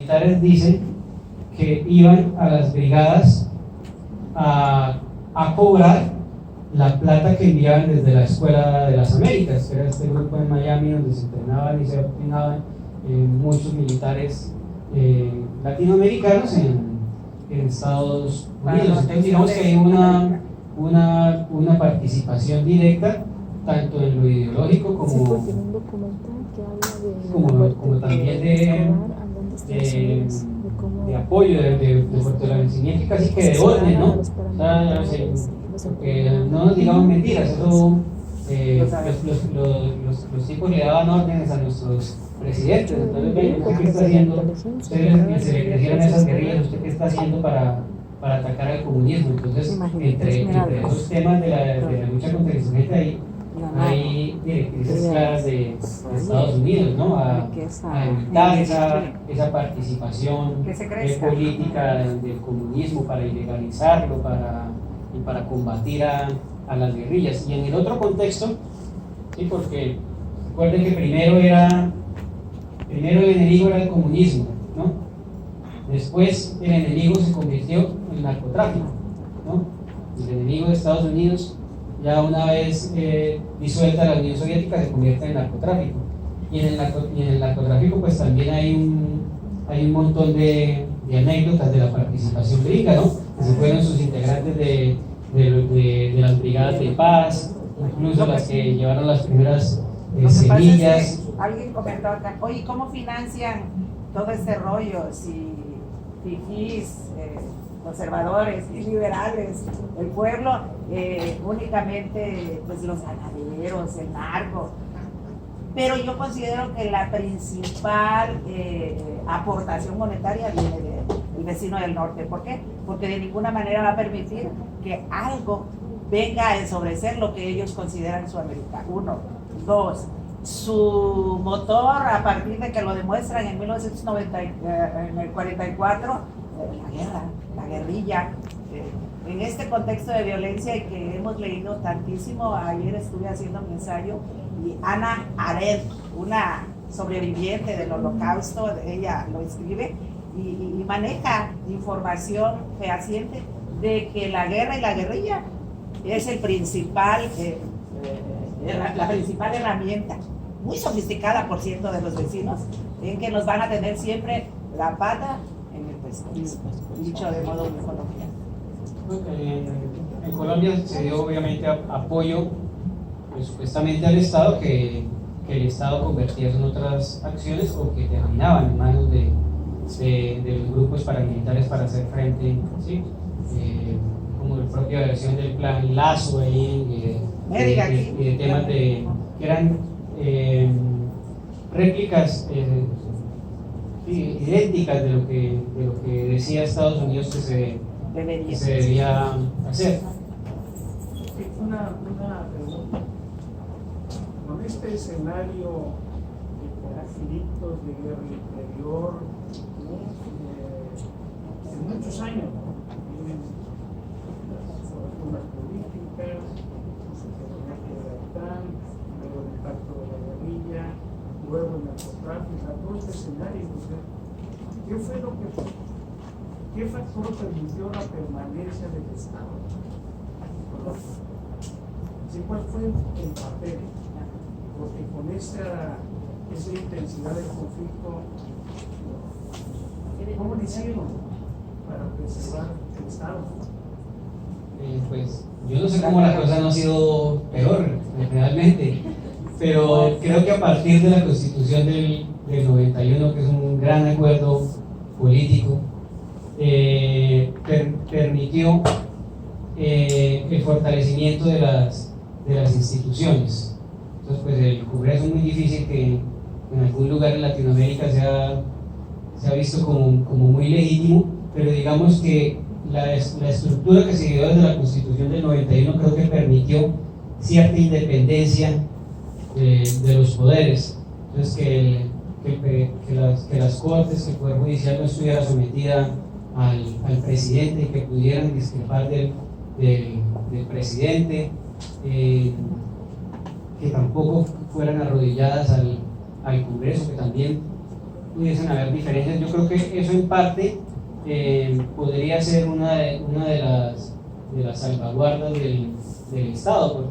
militares dicen que iban a las brigadas a cobrar la plata que enviaban desde la Escuela de las Américas, que era este grupo en Miami donde se entrenaban y se obtinaban muchos militares latinoamericanos en Estados Unidos. Entonces digamos que hay una participación directa tanto en lo ideológico como también de apoyo, de fortalecimiento y casi que de orden, ¿no? O sea, que no nos digamos mentiras, eso los tipos le daban órdenes a nuestros presidentes. Entonces, ¿usted qué está haciendo? Ustedes se le crecieron esas guerrillas, ¿usted qué está haciendo para atacar al comunismo? Entonces, entre esos temas de la lucha contra el insurgente hay directrices claras de Estados Unidos, ¿no? A evitar esa participación política del comunismo, para ilegalizarlo, y para combatir a las guerrillas. Y en el otro contexto, ¿sí? Porque recuerden que primero el enemigo era el comunismo, ¿no? Después el enemigo se convirtió en el narcotráfico, ¿no? El enemigo de Estados Unidos, ya una vez disuelta la Unión Soviética, se convierte en el narcotráfico. Y en el narcotráfico pues también hay un montón de anécdotas de la participación gringa, ¿no? Que se fueron sus integrantes de las brigadas de paz, incluso las que llevaron las primeras semillas. Alguien comentó acá, oye, ¿cómo financian todo este rollo? Si fifís, conservadores y liberales, el pueblo, únicamente pues los ganaderos, el narco. Pero yo considero que la principal aportación monetaria viene del vecino del norte. ¿Por qué? Porque de ninguna manera va a permitir que algo venga a ensobrecer lo que ellos consideran su América. 1, 2, su motor, a partir de que lo demuestran en 1944, la guerrilla. En este contexto de violencia y que hemos leído tantísimo, ayer estuve haciendo mi ensayo y Hannah Arendt, una sobreviviente del Holocausto, ella lo escribe y maneja información fehaciente de que la guerra y la guerrilla es la principal herramienta, muy sofisticada por cierto de los vecinos, en que nos van a tener siempre la pata en el pescuezo, dicho de modo muy coloquial. En Colombia se dio obviamente apoyo pues, supuestamente al Estado, que el Estado convertía en otras acciones o que terminaban en manos de los grupos paramilitares para hacer frente, ¿sí? Como la propia versión del plan Lazo ahí, y de temas que eran réplicas idénticas de lo que decía Estados Unidos que se debía hacer. Una pregunta. Con este escenario de conflictos, de guerra interior, de muchos años, las políticas, el personaje de Altán, luego el impacto de la guerrilla, luego el narcotráfico, todo este escenario, ¿qué fue lo que ¿qué factor permitió la permanencia del Estado? ¿Cuál fue el papel? Porque con esa intensidad del conflicto, ¿cómo lo hicieron para preservar el Estado? Pues yo no sé cómo la cosa no ha sido peor realmente, pero creo que a partir de la Constitución del 91, que es un gran acuerdo político, permitió el fortalecimiento de las instituciones. Entonces pues el Congreso es muy difícil que en algún lugar en Latinoamérica se ha visto como muy legítimo, pero digamos que la estructura que se dio desde la Constitución del 91 creo que permitió cierta independencia de los poderes. Entonces que las Cortes, que el Poder Judicial no estuviera sometida al presidente y que pudieran discrepar del presidente, que tampoco fueran arrodilladas al Congreso, que también pudiesen haber diferencias. Yo creo que eso en parte podría ser una de las salvaguardas del Estado,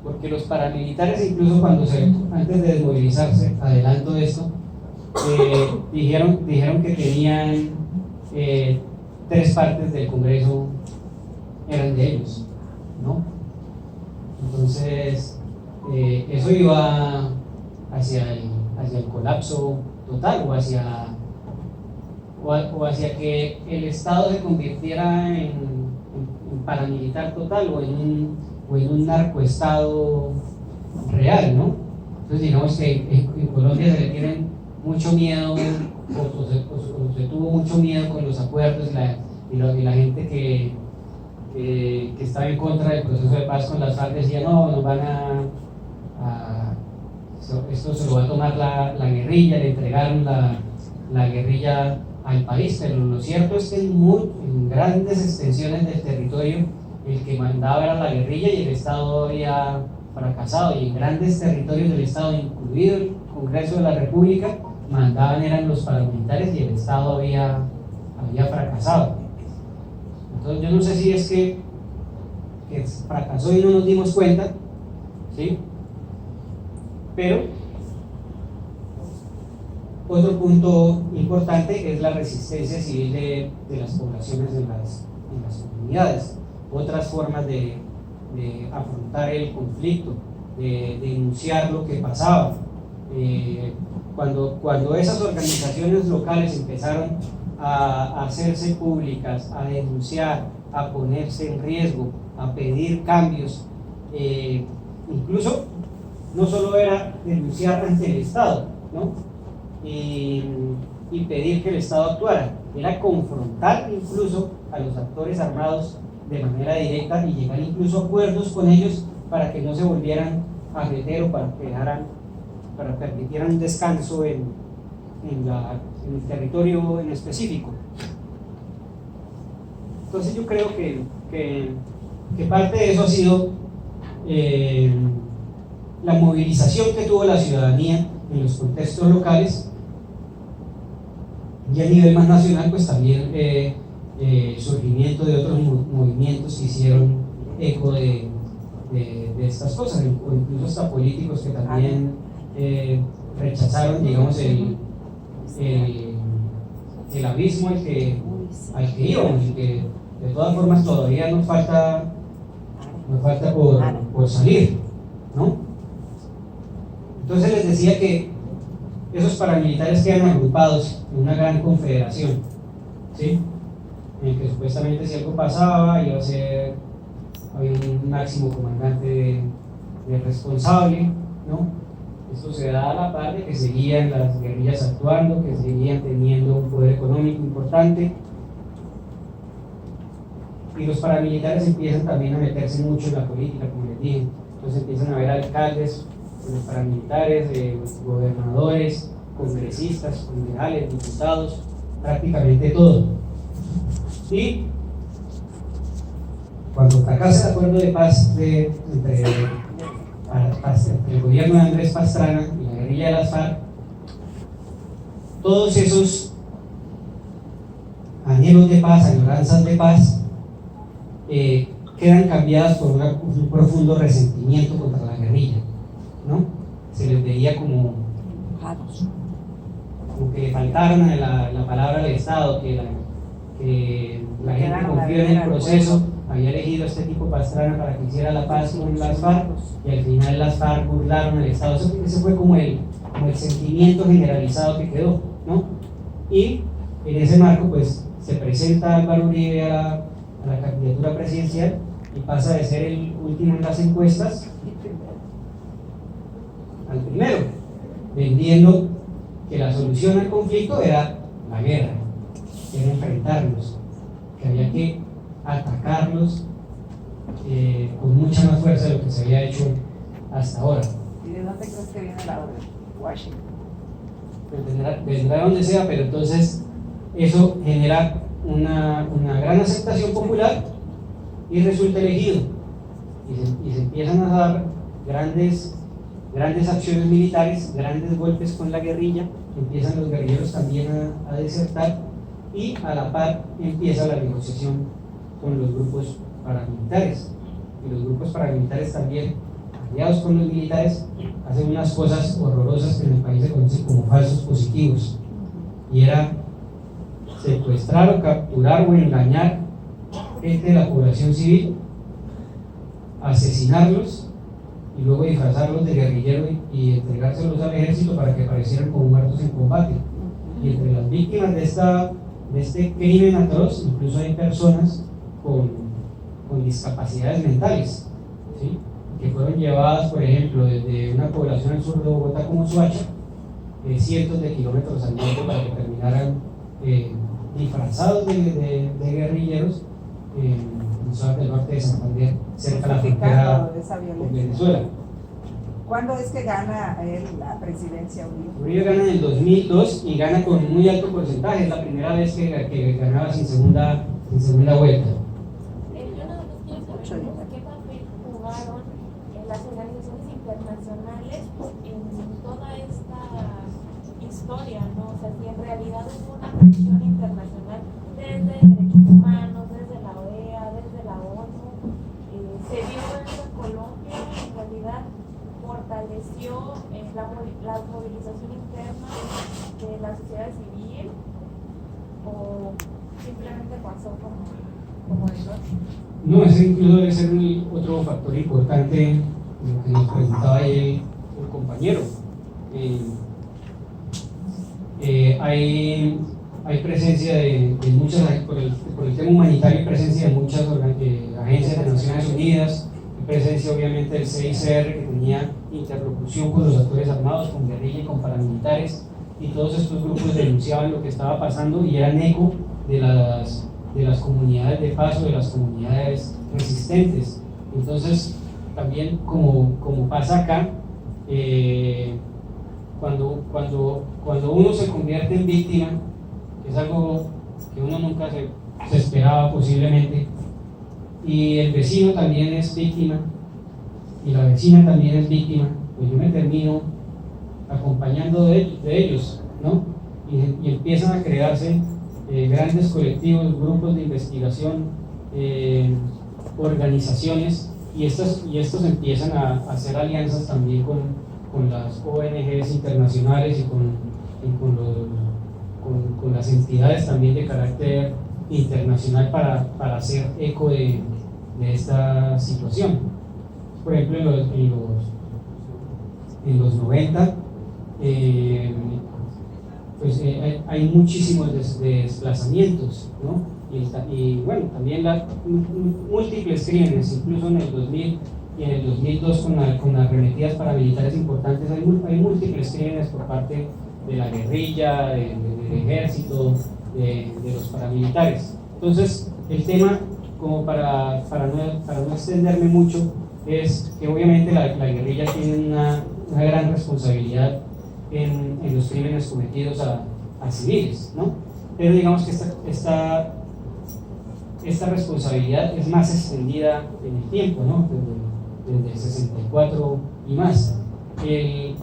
porque los paramilitares, incluso antes de desmovilizarse, adelanto esto, dijeron que tenían 3 partes del Congreso eran de ellos, ¿no? Entonces, eso iba hacia el colapso total, o hacia que el Estado se convirtiera en paramilitar total, o en un narcoestado real, ¿no? Entonces digamos que en Colombia se le tienen mucho miedo, o se tuvo mucho miedo con los acuerdos y la gente que estaba en contra del proceso de paz con las FARC decía: no, nos van esto se lo va a tomar la guerrilla, le entregaron la guerrilla al país. Pero lo cierto es que en grandes extensiones del territorio el que mandaba era la guerrilla y el Estado había fracasado, y en grandes territorios del Estado, incluido el Congreso de la República, eran los paramilitares y el Estado había fracasado. Entonces yo no sé si es que fracasó y no nos dimos cuenta, ¿sí? Pero otro punto importante es la resistencia civil de las poblaciones en las comunidades. Otras formas de afrontar el conflicto, de denunciar lo que pasaba. Cuando esas organizaciones locales empezaron a hacerse públicas, a denunciar, a ponerse en riesgo, a pedir cambios, incluso no solo era denunciar ante el Estado, ¿no? Y pedir que el Estado actuara, era confrontar incluso a los actores armados de manera directa y llegar incluso a acuerdos con ellos para que no se volvieran a meter, o para permitieran un descanso en el territorio en específico. Entonces yo creo que parte de eso ha sido la movilización que tuvo la ciudadanía en los contextos locales, y a nivel más nacional pues también surgimiento de otros movimientos que hicieron eco de estas cosas, o incluso hasta políticos que también rechazaron, digamos, el abismo al que íbamos, y que de todas formas todavía nos falta por salir, ¿no? Entonces les decía que esos paramilitares quedan agrupados en una gran confederación, ¿sí? En el que supuestamente si algo pasaba había un máximo comandante de responsable, ¿no? Esto se da a la par de que seguían las guerrillas actuando, que seguían teniendo un poder económico importante, y los paramilitares empiezan también a meterse mucho en la política, como les dije. Entonces empiezan a haber alcaldes con los paramilitares, gobernadores, congresistas, concejales, diputados, prácticamente todo. Y cuando fracasa el acuerdo de paz entre el gobierno de Andrés Pastrana y la guerrilla de las FARC, todos esos anhelos de paz, añoranzas de paz, quedan cambiadas por un profundo resentimiento contra la guerrilla, ¿no? Se les veía como que le faltaron la palabra del Estado, que la gente confió en el proceso, había elegido a este tipo Pastrana para que hiciera la paz con las FARC, y al final las FARC burlaron al Estado. Ese fue como el sentimiento generalizado que quedó, ¿no? Y en ese marco pues se presenta Álvaro Uribe a la candidatura presidencial y pasa de ser el último en las encuestas al primero, vendiendo que la solución al conflicto era la guerra, que era enfrentarlos, que había que atacarlos con mucha más fuerza de lo que se había hecho hasta ahora. ¿Y de dónde crees que viene la orden? Washington. Pues vendrá de donde sea, pero entonces eso genera una gran aceptación popular y resulta elegido, y se empiezan a dar grandes grandes acciones militares, grandes golpes con la guerrilla, empiezan los guerrilleros también a desertar, y a la par empieza la negociación con los grupos paramilitares. Y los grupos paramilitares también, aliados con los militares, hacen unas cosas horrorosas que en el país se conocen como falsos positivos, y era secuestrar o capturar o engañar gente de la población civil, asesinarlos y luego disfrazarlos de guerrilleros y entregárselos al ejército para que aparecieran como muertos en combate. Y entre las víctimas de este crimen atroz incluso hay personas con discapacidades mentales, ¿sí?, que fueron llevadas, por ejemplo, desde una población al sur de Bogotá como Soacha, cientos de kilómetros al norte, para que terminaran disfrazados de guerrilleros en zonas del norte de Santander, cerca de la frontera con Venezuela. ¿Cuándo es que gana él la presidencia Uribe? Uribe gana en el 2002 y gana con muy alto porcentaje. Es la primera vez que ganaba sin segunda vuelta. ¿Qué papel jugaron las organizaciones internacionales en toda esta historia, ¿no? O sea, si en realidad hubo una presión internacional desde derechos humanos, desde la OEA, desde la ONU, se vio en Colombia, en realidad fortaleció la movilización interna de la sociedad civil, o simplemente pasó como de noche. No, ese incluso debe ser otro factor importante, lo que nos preguntaba ahí el compañero. Hay presencia de muchas, por el tema humanitario, hay presencia de muchas agencias de Naciones Unidas, hay presencia obviamente del CICR, que tenía interlocución con los actores armados, con guerrilla y con paramilitares, y todos estos grupos denunciaban lo que estaba pasando y eran eco de las comunidades de paso, de las comunidades resistentes. Entonces, también como pasa acá, cuando uno se convierte en víctima, que es algo que uno nunca se esperaba posiblemente, y el vecino también es víctima, y la vecina también es víctima, pues yo me termino acompañando de ellos, ¿no? Y empiezan a crearse grandes colectivos, grupos de investigación, organizaciones, y estos empiezan a hacer alianzas también con las ONGs internacionales y con las entidades también de carácter internacional para hacer eco de esta situación. Por ejemplo, en los 90 hay muchísimos desplazamientos, ¿no? Y bueno, también múltiples crímenes, incluso en el 2000 y en el 2002 con arremetidas paramilitares importantes, hay múltiples crímenes por parte de la guerrilla, del ejército, de los paramilitares. Entonces, el tema, como para no extenderme mucho, es que obviamente la guerrilla tiene una gran responsabilidad en los crímenes cometidos a civiles, ¿no? Pero digamos que esta responsabilidad es más extendida en el tiempo, ¿no? Desde el 64 y más. El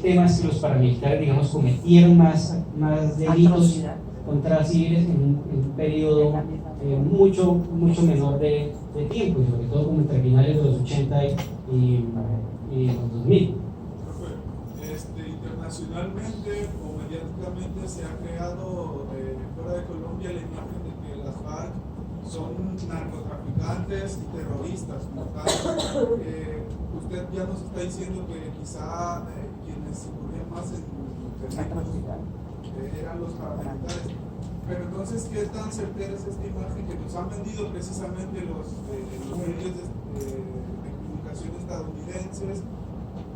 tema es que los paramilitares, digamos, cometieron más delitos contra civiles en un periodo mucho menor de tiempo, y sobre todo como entre finales de los 80 y los 2000. Internacionalmente o mediáticamente se ha creado fuera de Colombia la imagen de que las FARC son narcotraficantes y terroristas. Usted ya nos está diciendo que quizá quienes incurrían más en delitos eran los paramilitares. Pero entonces, ¿qué tan certera es esta imagen que nos han vendido precisamente los medios de comunicación estadounidenses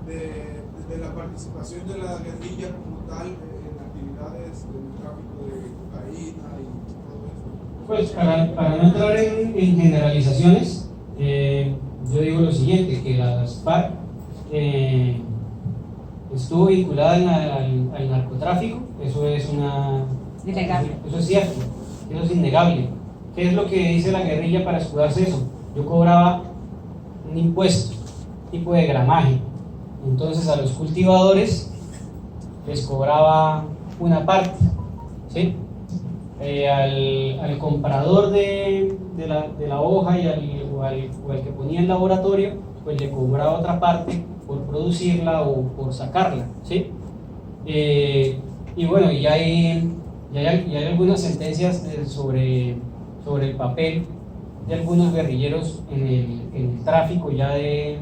de la participación de la guerrilla como tal en actividades del tráfico de cocaína y todo esto? Pues para no entrar en generalizaciones, yo digo lo siguiente, que las FARC estuvo vinculada al narcotráfico, eso es innegable. Eso es cierto, eso es innegable. ¿Qué es lo que dice la guerrilla para escudarse eso? Yo cobraba un impuesto, tipo de gramaje, Entonces a los cultivadores les cobraba una parte, ¿sí? Al comprador de la hoja o al que ponía en laboratorio, pues le cobraba otra parte por producirla o por sacarla, ¿sí? Y bueno, ya hay algunas sentencias sobre el papel de algunos guerrilleros en el tráfico ya de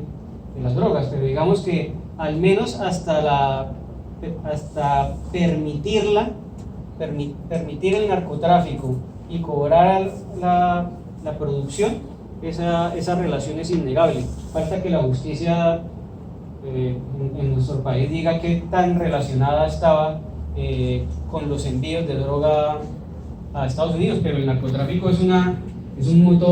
las drogas, pero digamos que al menos hasta permitir el narcotráfico y cobrar la producción, esa relación es innegable. Falta que la justicia en nuestro país diga qué tan relacionada estaba con los envíos de droga a Estados Unidos, pero el narcotráfico es un motor